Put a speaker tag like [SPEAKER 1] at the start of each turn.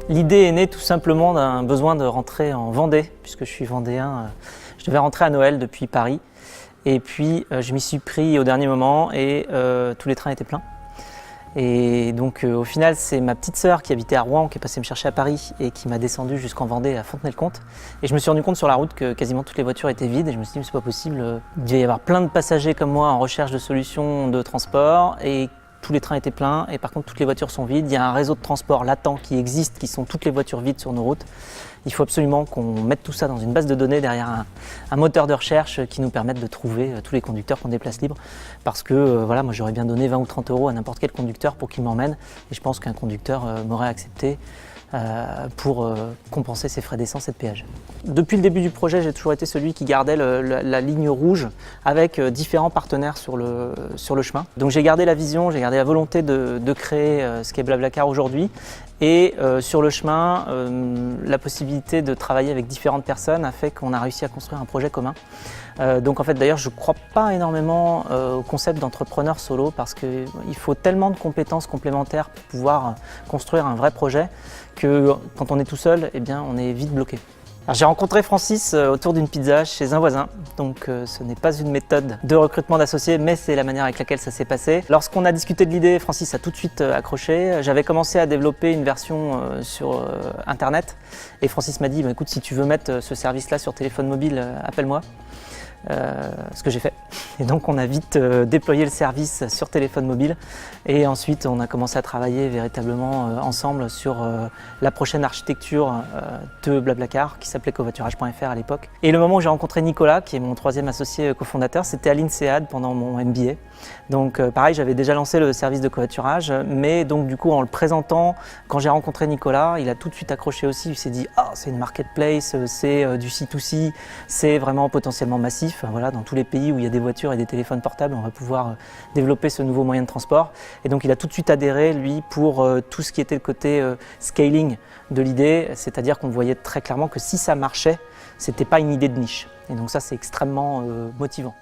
[SPEAKER 1] L'idée est née tout simplement d'un besoin de rentrer en Vendée, puisque je suis vendéen. Je devais rentrer à Noël depuis Paris. Et puis je m'y suis pris au dernier moment et tous les trains étaient pleins. Et donc au final, c'est ma petite sœur qui habitait à Rouen qui est passée me chercher à Paris et qui m'a descendu jusqu'en Vendée à Fontenay-le-Comte. Et je me suis rendu compte sur la route que quasiment toutes les voitures étaient vides et je me suis dit mais c'est pas possible, il devait y avoir plein de passagers comme moi en recherche de solutions de transport et tous les trains étaient pleins et par contre toutes les voitures sont vides. Il y a un réseau de transport latent qui existe, qui sont toutes les voitures vides sur nos routes. Il faut absolument qu'on mette tout ça dans une base de données derrière un moteur de recherche qui nous permette de trouver tous les conducteurs qu'on déplace libres. Parce que voilà, moi j'aurais bien donné 20 ou 30 € à n'importe quel conducteur pour qu'il m'emmène et je pense qu'un conducteur m'aurait accepté pour compenser ses frais d'essence et de péage. Depuis le début du projet, j'ai toujours été celui qui gardait la ligne rouge avec différents partenaires sur le chemin. Donc j'ai gardé la vision, j'ai gardé la volonté de créer ce qu'est BlaBlaCar aujourd'hui. Et sur le chemin, la possibilité de travailler avec différentes personnes a fait qu'on a réussi à construire un projet commun. Donc en fait d'ailleurs je ne crois pas énormément au concept d'entrepreneur solo parce qu'il faut tellement de compétences complémentaires pour pouvoir construire un vrai projet que quand on est tout seul, eh bien, on est vite bloqué. J'ai rencontré Francis autour d'une pizza chez un voisin, donc ce n'est pas une méthode de recrutement d'associés, mais c'est la manière avec laquelle ça s'est passé. Lorsqu'on a discuté de l'idée, Francis a tout de suite accroché. J'avais commencé à développer une version sur Internet et Francis m'a dit bah, écoute, si tu veux mettre ce service-là sur téléphone mobile, appelle-moi. Ce que j'ai fait. Et donc on a vite déployé le service sur téléphone mobile et ensuite on a commencé à travailler véritablement ensemble sur la prochaine architecture de BlaBlaCar qui s'appelait covoiturage.fr à l'époque. Et le moment où j'ai rencontré Nicolas, qui est mon troisième associé cofondateur, c'était à l'INSEAD pendant mon MBA. Donc pareil, j'avais déjà lancé le service de covoiturage, mais donc du coup en le présentant, quand j'ai rencontré Nicolas, il a tout de suite accroché aussi, il s'est dit ah c'est une marketplace, c'est du C2C, c'est vraiment potentiellement massif. Voilà, dans tous les pays où il y a des voitures et des téléphones portables, on va pouvoir développer ce nouveau moyen de transport. Et donc il a tout de suite adhéré, lui, pour tout ce qui était le côté scaling de l'idée, c'est-à-dire qu'on voyait très clairement que si ça marchait, c'était pas une idée de niche. Et donc ça, c'est extrêmement motivant.